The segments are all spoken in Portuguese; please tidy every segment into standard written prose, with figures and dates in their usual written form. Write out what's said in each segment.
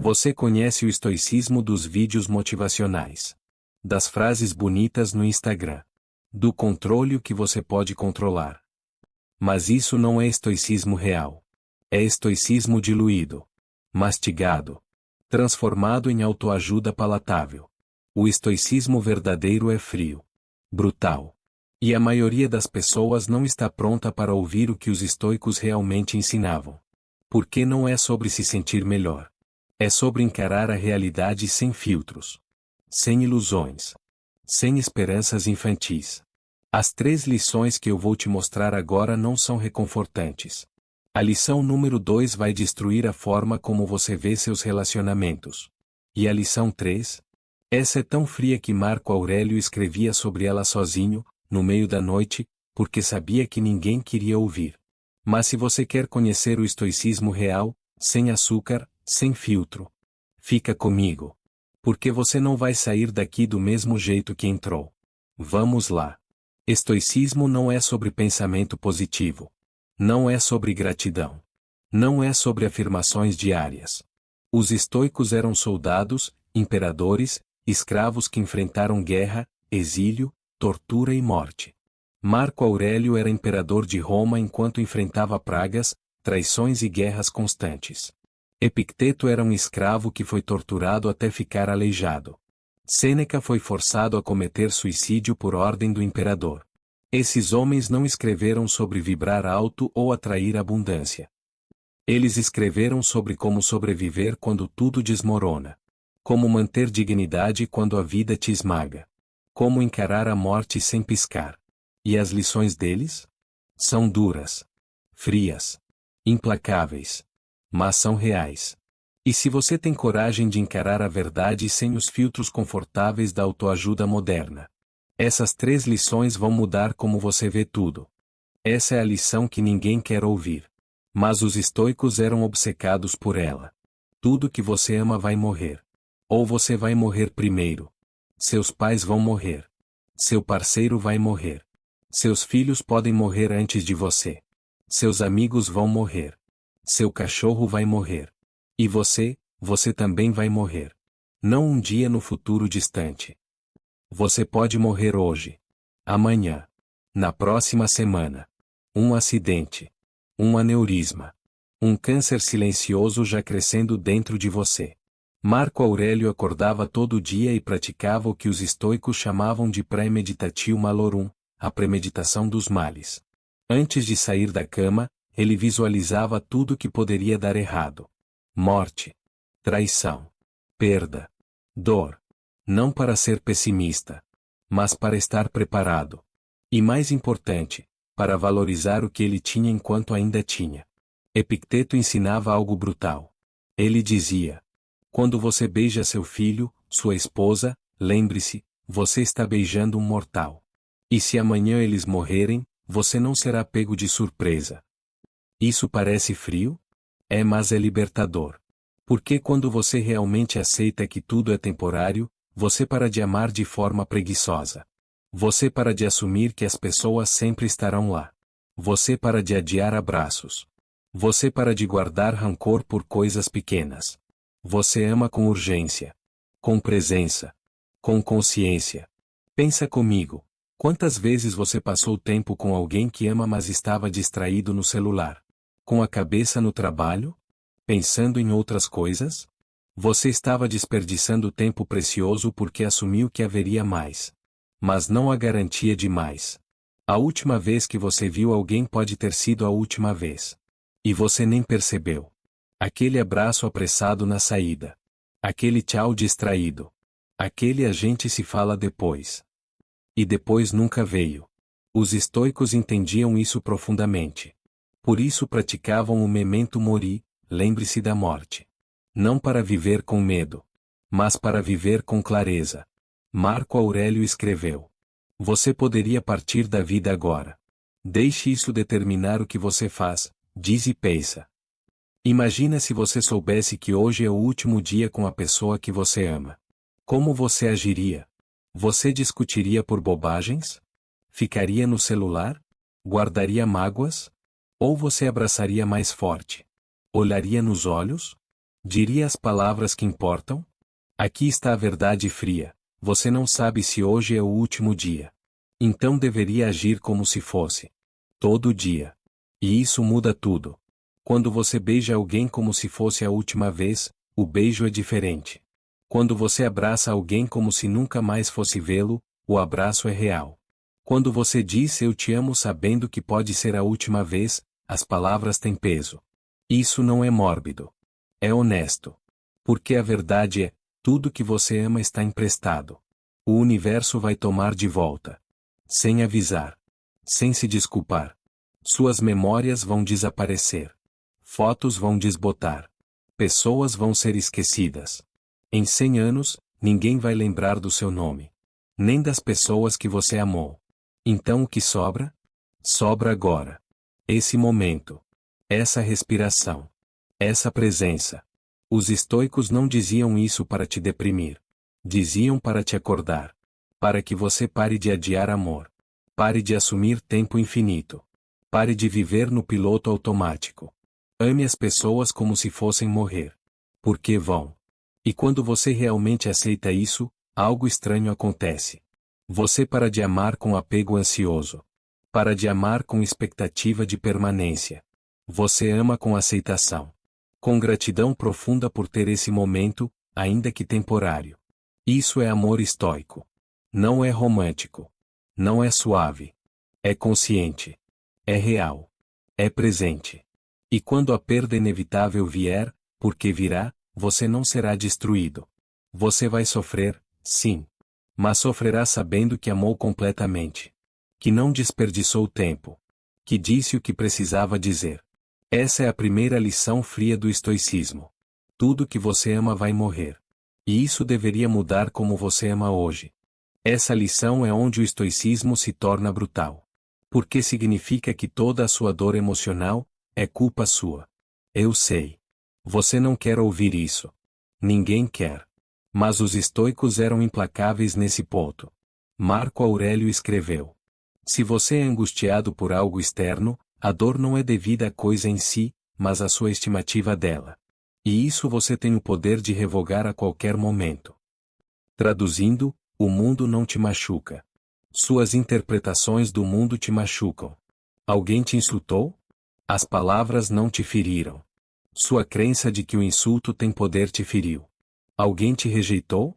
Você conhece o estoicismo dos vídeos motivacionais, das frases bonitas no Instagram, do controle que você pode controlar. Mas isso não é estoicismo real. É estoicismo diluído, mastigado, transformado em autoajuda palatável. O estoicismo verdadeiro é frio, brutal. E a maioria das pessoas não está pronta para ouvir o que os estoicos realmente ensinavam. Porque não é sobre se sentir melhor. É sobre encarar a realidade sem filtros, sem ilusões, sem esperanças infantis. As 3 lições que eu vou te mostrar agora não são reconfortantes. A lição número 2 vai destruir a forma como você vê seus relacionamentos. E a lição 3? Essa é tão fria que Marco Aurélio escrevia sobre ela sozinho, no meio da noite, porque sabia que ninguém queria ouvir. Mas se você quer conhecer o estoicismo real, sem açúcar, sem filtro, fica comigo. Porque você não vai sair daqui do mesmo jeito que entrou. Vamos lá. Estoicismo não é sobre pensamento positivo. Não é sobre gratidão. Não é sobre afirmações diárias. Os estoicos eram soldados, imperadores, escravos que enfrentaram guerra, exílio, tortura e morte. Marco Aurélio era imperador de Roma enquanto enfrentava pragas, traições e guerras constantes. Epicteto era um escravo que foi torturado até ficar aleijado. Sêneca foi forçado a cometer suicídio por ordem do imperador. Esses homens não escreveram sobre vibrar alto ou atrair abundância. Eles escreveram sobre como sobreviver quando tudo desmorona. Como manter dignidade quando a vida te esmaga. Como encarar a morte sem piscar. E as lições deles? São duras, frias, implacáveis. Mas são reais. E se você tem coragem de encarar a verdade sem os filtros confortáveis da autoajuda moderna, essas 3 lições vão mudar como você vê tudo. Essa é a lição que ninguém quer ouvir. Mas os estoicos eram obcecados por ela. Tudo que você ama vai morrer. Ou você vai morrer primeiro. Seus pais vão morrer. Seu parceiro vai morrer. Seus filhos podem morrer antes de você. Seus amigos vão morrer. Seu cachorro vai morrer. E você também vai morrer. Não um dia no futuro distante. Você pode morrer hoje. Amanhã. Na próxima semana. Um acidente. Um aneurisma. Um câncer silencioso já crescendo dentro de você. Marco Aurélio acordava todo dia e praticava o que os estoicos chamavam de praemeditatio malorum, a premeditação dos males. Antes de sair da cama, ele visualizava tudo que poderia dar errado. Morte. Traição. Perda. Dor. Não para ser pessimista, mas para estar preparado. E mais importante, para valorizar o que ele tinha enquanto ainda tinha. Epicteto ensinava algo brutal. Ele dizia: quando você beija seu filho, sua esposa, lembre-se, você está beijando um mortal. E se amanhã eles morrerem, você não será pego de surpresa. Isso parece frio? Mas é libertador. Porque quando você realmente aceita que tudo é temporário, você para de amar de forma preguiçosa. Você para de assumir que as pessoas sempre estarão lá. Você para de adiar abraços. Você para de guardar rancor por coisas pequenas. Você ama com urgência. Com presença. Com consciência. Pensa comigo. Quantas vezes você passou tempo com alguém que ama mas estava distraído no celular? Com a cabeça no trabalho? Pensando em outras coisas? Você estava desperdiçando tempo precioso porque assumiu que haveria mais. Mas não há garantia de mais. A última vez que você viu alguém pode ter sido a última vez. E você nem percebeu. Aquele abraço apressado na saída. Aquele tchau distraído. Aquele a gente se fala depois. E depois nunca veio. Os estoicos entendiam isso profundamente. Por isso praticavam o memento mori, lembre-se da morte. Não para viver com medo, mas para viver com clareza. Marco Aurélio escreveu: você poderia partir da vida agora. Deixe isso determinar o que você faz, diz e pensa. Imagina se você soubesse que hoje é o último dia com a pessoa que você ama. Como você agiria? Você discutiria por bobagens? Ficaria no celular? Guardaria mágoas? Ou você abraçaria mais forte? Olharia nos olhos? Diria as palavras que importam? Aqui está a verdade fria, você não sabe se hoje é o último dia. Então deveria agir como se fosse. Todo dia. E isso muda tudo. Quando você beija alguém como se fosse a última vez, o beijo é diferente. Quando você abraça alguém como se nunca mais fosse vê-lo, o abraço é real. Quando você diz eu te amo sabendo que pode ser a última vez, as palavras têm peso. Isso não é mórbido. É honesto. Porque a verdade é, tudo que você ama está emprestado. O universo vai tomar de volta. Sem avisar. Sem se desculpar. Suas memórias vão desaparecer. Fotos vão desbotar. Pessoas vão ser esquecidas. Em 100 anos, ninguém vai lembrar do seu nome. Nem das pessoas que você amou. Então o que sobra? Sobra agora. Esse momento. Essa respiração. Essa presença. Os estoicos não diziam isso para te deprimir. Diziam para te acordar. Para que você pare de adiar amor. Pare de assumir tempo infinito. Pare de viver no piloto automático. Ame as pessoas como se fossem morrer. Porque vão. E quando você realmente aceita isso, algo estranho acontece. Você para de amar com apego ansioso. Para de amar com expectativa de permanência. Você ama com aceitação. Com gratidão profunda por ter esse momento, ainda que temporário. Isso é amor estoico. Não é romântico. Não é suave. É consciente. É real. É presente. E quando a perda inevitável vier, porque virá, você não será destruído. Você vai sofrer, sim. Mas sofrerá sabendo que amou completamente. Que não desperdiçou tempo. Que disse o que precisava dizer. Essa é a primeira lição fria do estoicismo. Tudo que você ama vai morrer. E isso deveria mudar como você ama hoje. Essa lição é onde o estoicismo se torna brutal. Porque significa que toda a sua dor emocional é culpa sua. Eu sei. Você não quer ouvir isso. Ninguém quer. Mas os estoicos eram implacáveis nesse ponto. Marco Aurélio escreveu: se você é angustiado por algo externo, a dor não é devida à coisa em si, mas à sua estimativa dela. E isso você tem o poder de revogar a qualquer momento. Traduzindo, o mundo não te machuca. Suas interpretações do mundo te machucam. Alguém te insultou? As palavras não te feriram. Sua crença de que o insulto tem poder te feriu. Alguém te rejeitou?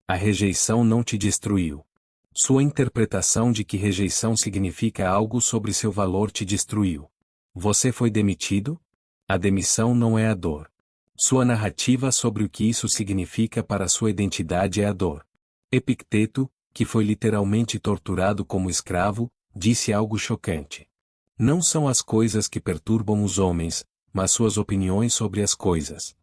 A rejeição não te destruiu. Sua interpretação de que rejeição significa algo sobre seu valor te destruiu. Você foi demitido? A demissão não é a dor. Sua narrativa sobre o que isso significa para sua identidade é a dor. Epicteto, que foi literalmente torturado como escravo, disse algo chocante. Não são as coisas que perturbam os homens, mas suas opiniões sobre as coisas.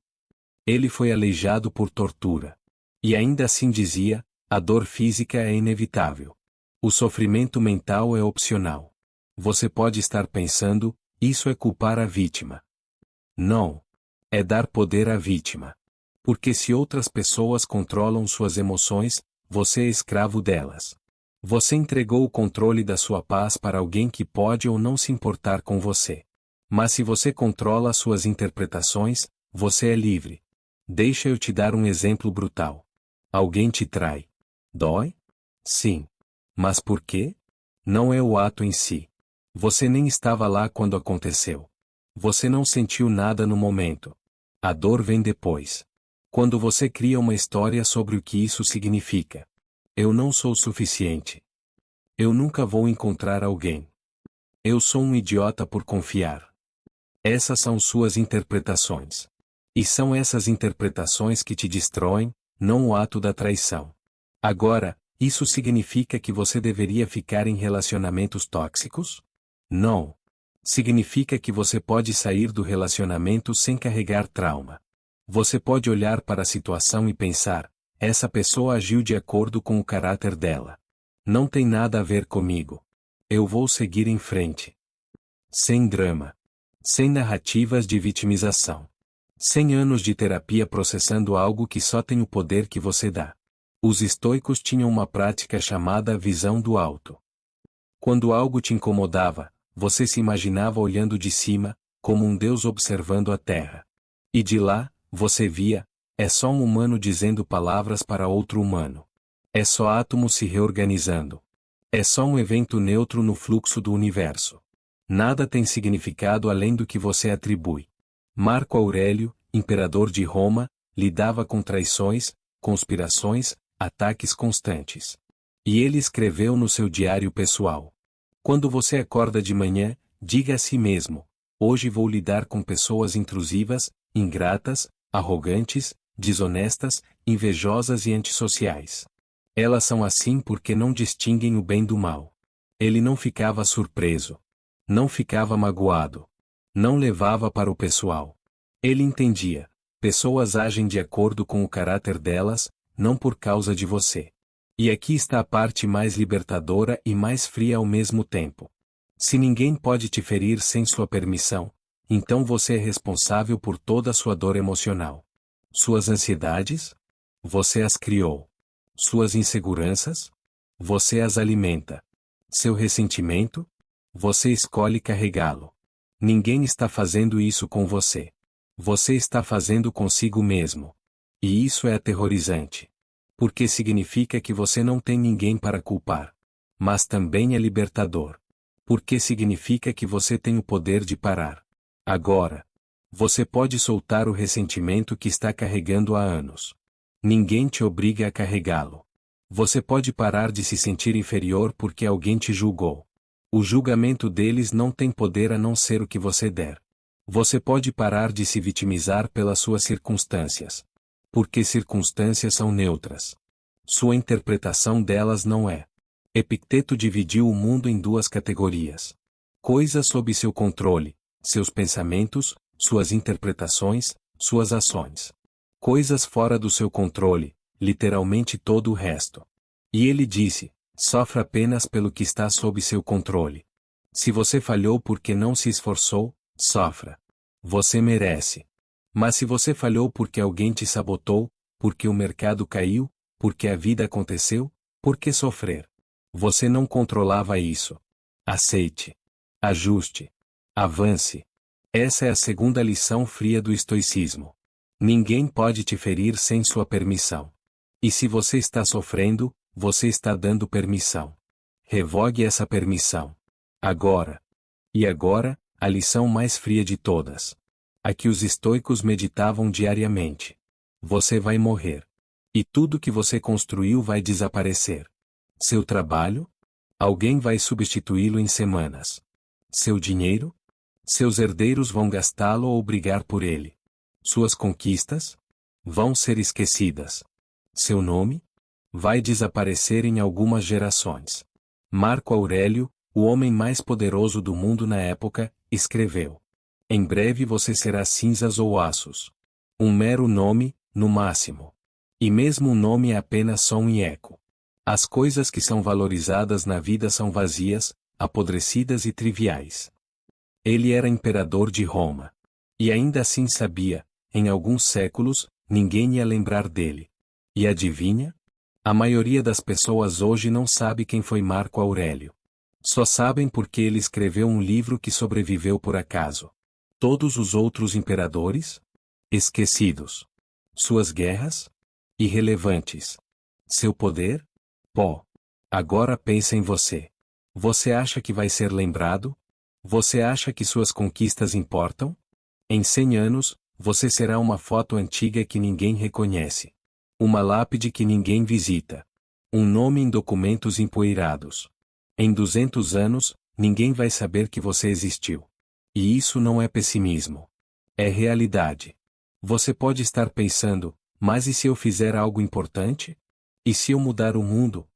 Ele foi aleijado por tortura. E ainda assim dizia, a dor física é inevitável. O sofrimento mental é opcional. Você pode estar pensando, isso é culpar a vítima. Não. É dar poder à vítima. Porque se outras pessoas controlam suas emoções, você é escravo delas. Você entregou o controle da sua paz para alguém que pode ou não se importar com você. Mas se você controla suas interpretações, você é livre. Deixa eu te dar um exemplo brutal. Alguém te trai. Dói? Sim. Mas por quê? Não é o ato em si. Você nem estava lá quando aconteceu. Você não sentiu nada no momento. A dor vem depois. Quando você cria uma história sobre o que isso significa. Eu não sou suficiente. Eu nunca vou encontrar alguém. Eu sou um idiota por confiar. Essas são suas interpretações. E são essas interpretações que te destroem, não o ato da traição. Agora, isso significa que você deveria ficar em relacionamentos tóxicos? Não. Significa que você pode sair do relacionamento sem carregar trauma. Você pode olhar para a situação e pensar, essa pessoa agiu de acordo com o caráter dela. Não tem nada a ver comigo. Eu vou seguir em frente. Sem drama. Sem narrativas de vitimização. 100 anos de terapia processando algo que só tem o poder que você dá. Os estoicos tinham uma prática chamada visão do alto. Quando algo te incomodava, você se imaginava olhando de cima, como um deus observando a terra. E de lá, Você via, é só um humano dizendo palavras para outro humano. É só átomos se reorganizando. É só um evento neutro no fluxo do universo. Nada tem significado além do que você atribui. Marco Aurélio, imperador de Roma, lidava com traições, conspirações, ataques constantes. E ele escreveu no seu diário pessoal: quando você acorda de manhã, diga a si mesmo: hoje vou lidar com pessoas intrusivas, ingratas, arrogantes, desonestas, invejosas e antissociais. Elas são assim porque não distinguem o bem do mal. Ele não ficava surpreso. Não ficava magoado. Não levava para o pessoal. Ele entendia: pessoas agem de acordo com o caráter delas, não por causa de você. E aqui está a parte mais libertadora e mais fria ao mesmo tempo. Se ninguém pode te ferir sem sua permissão, então você é responsável por toda a sua dor emocional. Suas ansiedades? Você as criou. Suas inseguranças? Você as alimenta. Seu ressentimento? Você escolhe carregá-lo. Ninguém está fazendo isso com você. Você está fazendo consigo mesmo. E isso é aterrorizante. Porque significa que você não tem ninguém para culpar. Mas também é libertador. Porque significa que você tem o poder de parar. Agora. Você pode soltar o ressentimento que está carregando há anos. Ninguém te obriga a carregá-lo. Você pode parar de se sentir inferior porque alguém te julgou. O julgamento deles não tem poder a não ser o que você der. Você pode parar de se vitimizar pelas suas circunstâncias. Porque circunstâncias são neutras. Sua interpretação delas não é. Epicteto dividiu o mundo em duas categorias: coisas sob seu controle, seus pensamentos, suas interpretações, suas ações. Coisas fora do seu controle, literalmente todo o resto. E ele disse: sofra apenas pelo que está sob seu controle. Se você falhou porque não se esforçou, sofra. Você merece. Mas se você falhou porque alguém te sabotou, porque o mercado caiu, porque a vida aconteceu, por que sofrer? Você não controlava isso. Aceite. Ajuste. Avance. Essa é a segunda lição fria do estoicismo. Ninguém pode te ferir sem sua permissão. E se você está sofrendo, você está dando permissão. Revogue essa permissão. Agora. E agora, a lição mais fria de todas. A que os estoicos meditavam diariamente. Você vai morrer. E tudo que você construiu vai desaparecer. Seu trabalho? Alguém vai substituí-lo em semanas. Seu dinheiro? Seus herdeiros vão gastá-lo ou brigar por ele. Suas conquistas? Vão ser esquecidas. Seu nome? Vai desaparecer em algumas gerações. Marco Aurélio, o homem mais poderoso do mundo na época, escreveu: em breve você será cinzas ou aços. Um mero nome, no máximo. E mesmo o nome é apenas som e eco. As coisas que são valorizadas na vida são vazias, apodrecidas e triviais. Ele era imperador de Roma. E ainda assim sabia, em alguns séculos, ninguém ia lembrar dele. E adivinha? A maioria das pessoas hoje não sabe quem foi Marco Aurélio. Só sabem porque ele escreveu um livro que sobreviveu por acaso. Todos os outros imperadores? Esquecidos. Suas guerras? Irrelevantes. Seu poder? Pó. Agora pensa em você. Você acha que vai ser lembrado? Você acha que suas conquistas importam? Em 100 anos, você será uma foto antiga que ninguém reconhece. Uma lápide que ninguém visita. Um nome em documentos empoeirados. Em 200 anos, ninguém vai saber que você existiu. E isso não é pessimismo. É realidade. Você pode estar pensando: mas e se eu fizer algo importante? E se eu mudar o mundo?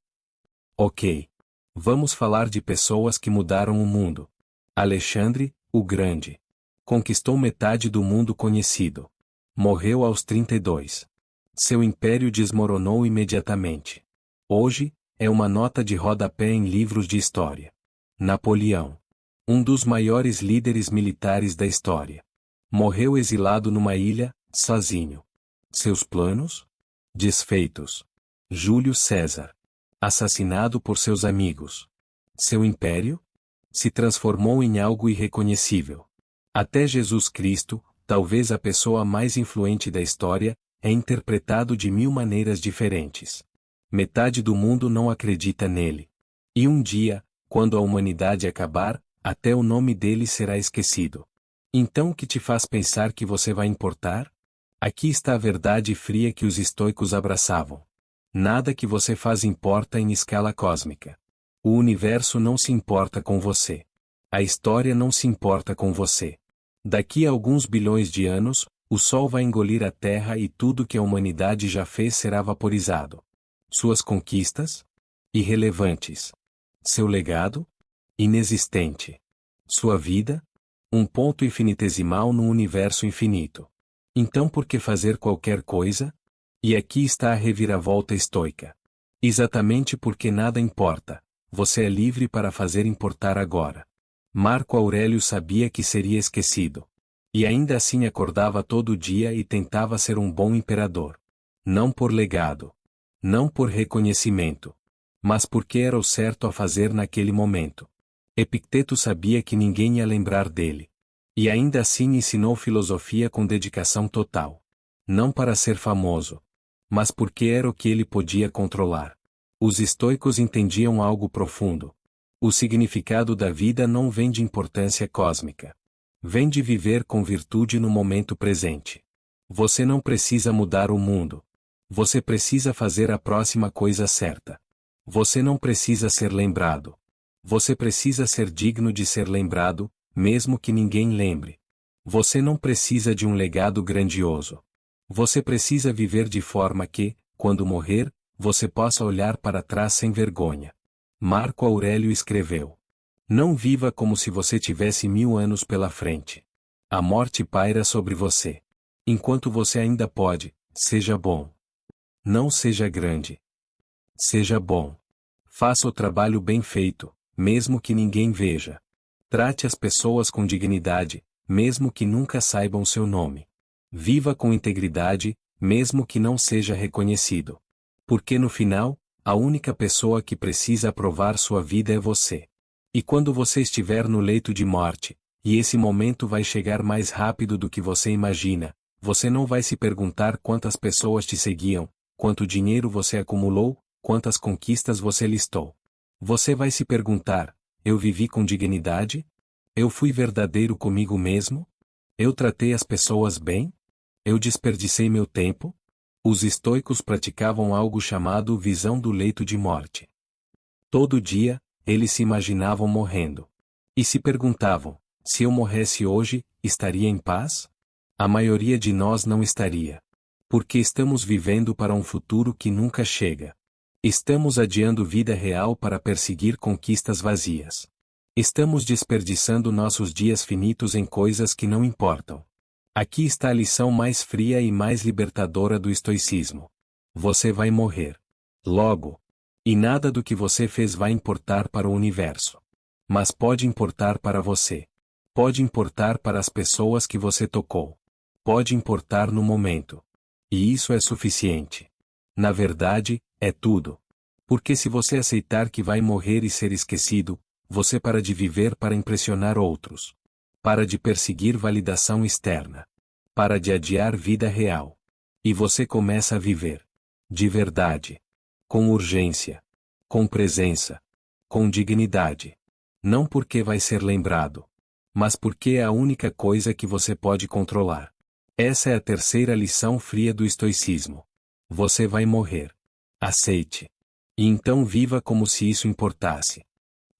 Ok. Vamos falar de pessoas que mudaram o mundo. Alexandre, o Grande. Conquistou metade do mundo conhecido. Morreu aos 32. Seu império desmoronou imediatamente. Hoje, é uma nota de rodapé em livros de história. Napoleão. Um dos maiores líderes militares da história. Morreu exilado numa ilha, sozinho. Seus planos? Desfeitos. Júlio César. Assassinado por seus amigos. Seu império? Se transformou em algo irreconhecível. Até Jesus Cristo, talvez a pessoa mais influente da história, é interpretado de 1000 maneiras diferentes. Metade do mundo não acredita nele. E um dia, quando a humanidade acabar, até o nome dele será esquecido. Então o que te faz pensar que você vai importar? Aqui está a verdade fria que os estoicos abraçavam. Nada que você faz importa em escala cósmica. O universo não se importa com você. A história não se importa com você. Daqui a alguns bilhões de anos, o Sol vai engolir a Terra e tudo que a humanidade já fez será vaporizado. Suas conquistas? Irrelevantes. Seu legado? Inexistente. Sua vida? Um ponto infinitesimal no universo infinito. Então por que fazer qualquer coisa? E aqui está a reviravolta estoica. Exatamente porque nada importa, você é livre para fazer importar agora. Marco Aurélio sabia que seria esquecido. E ainda assim acordava todo dia e tentava ser um bom imperador. Não por legado. Não por reconhecimento. Mas porque era o certo a fazer naquele momento. Epicteto sabia que ninguém ia lembrar dele. E ainda assim ensinou filosofia com dedicação total. Não para ser famoso. Mas porque era o que ele podia controlar. Os estoicos entendiam algo profundo. O significado da vida não vem de importância cósmica. Vem de viver com virtude no momento presente. Você não precisa mudar o mundo. Você precisa fazer a próxima coisa certa. Você não precisa ser lembrado. Você precisa ser digno de ser lembrado, mesmo que ninguém lembre. Você não precisa de um legado grandioso. Você precisa viver de forma que, quando morrer, você possa olhar para trás sem vergonha. Marco Aurélio escreveu: não viva como se você tivesse 1000 anos pela frente. A morte paira sobre você. Enquanto você ainda pode, seja bom. Não seja grande. Seja bom. Faça o trabalho bem feito, mesmo que ninguém veja. Trate as pessoas com dignidade, mesmo que nunca saibam seu nome. Viva com integridade, mesmo que não seja reconhecido. Porque no final, a única pessoa que precisa aprovar sua vida é você. E quando você estiver no leito de morte, e esse momento vai chegar mais rápido do que você imagina, você não vai se perguntar quantas pessoas te seguiam, quanto dinheiro você acumulou, quantas conquistas você listou. Você vai se perguntar: eu vivi com dignidade? Eu fui verdadeiro comigo mesmo? Eu tratei as pessoas bem? Eu desperdicei meu tempo? Os estoicos praticavam algo chamado visão do leito de morte. Todo dia, eles se imaginavam morrendo. E se perguntavam: se eu morresse hoje, estaria em paz? A maioria de nós não estaria. Porque estamos vivendo para um futuro que nunca chega. Estamos adiando vida real para perseguir conquistas vazias. Estamos desperdiçando nossos dias finitos em coisas que não importam. Aqui está a lição mais fria e mais libertadora do estoicismo. Você vai morrer. Logo. E nada do que você fez vai importar para o universo. Mas pode importar para você. Pode importar para as pessoas que você tocou. Pode importar no momento. E isso é suficiente. Na verdade, é tudo. Porque se você aceitar que vai morrer e ser esquecido, você para de viver para impressionar outros. Para de perseguir validação externa. Para de adiar vida real. E você começa a viver. De verdade. Com urgência. Com presença. Com dignidade. Não porque vai ser lembrado. Mas porque é a única coisa que você pode controlar. Essa é a terceira lição fria do estoicismo. Você vai morrer. Aceite. E então viva como se isso importasse.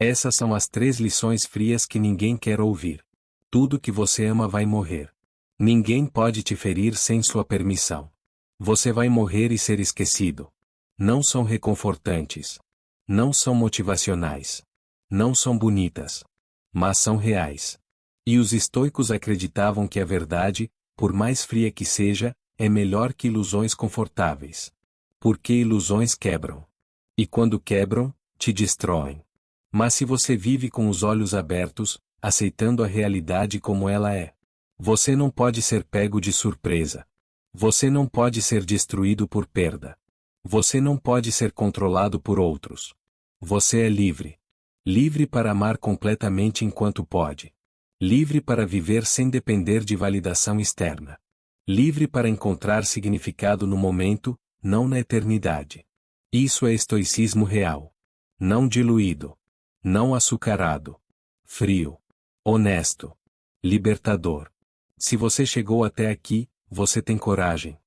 Essas são as 3 lições frias que ninguém quer ouvir. Tudo que você ama vai morrer. Ninguém pode te ferir sem sua permissão. Você vai morrer e ser esquecido. Não são reconfortantes. Não são motivacionais. Não são bonitas. Mas são reais. E os estoicos acreditavam que a verdade, por mais fria que seja, é melhor que ilusões confortáveis. Porque ilusões quebram. E quando quebram, te destroem. Mas se você vive com os olhos abertos, aceitando a realidade como ela é, você não pode ser pego de surpresa. Você não pode ser destruído por perda. Você não pode ser controlado por outros. Você é livre. Livre para amar completamente enquanto pode. Livre para viver sem depender de validação externa. Livre para encontrar significado no momento, não na eternidade. Isso é estoicismo real. Não diluído. Não açucarado. Frio. Honesto. Libertador. Se você chegou até aqui, você tem coragem.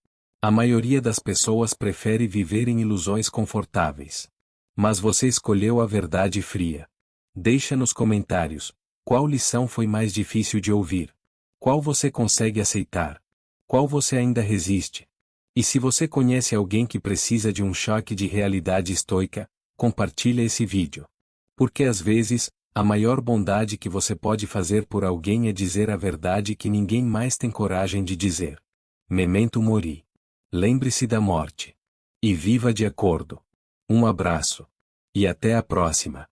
A maioria das pessoas prefere viver em ilusões confortáveis. Mas você escolheu a verdade fria. Deixa nos comentários, qual lição foi mais difícil de ouvir? Qual você consegue aceitar? Qual você ainda resiste? E se você conhece alguém que precisa de um choque de realidade estoica, compartilha esse vídeo. Porque às vezes, a maior bondade que você pode fazer por alguém é dizer a verdade que ninguém mais tem coragem de dizer. Memento mori. Lembre-se da morte. E viva de acordo. Um abraço. E até a próxima.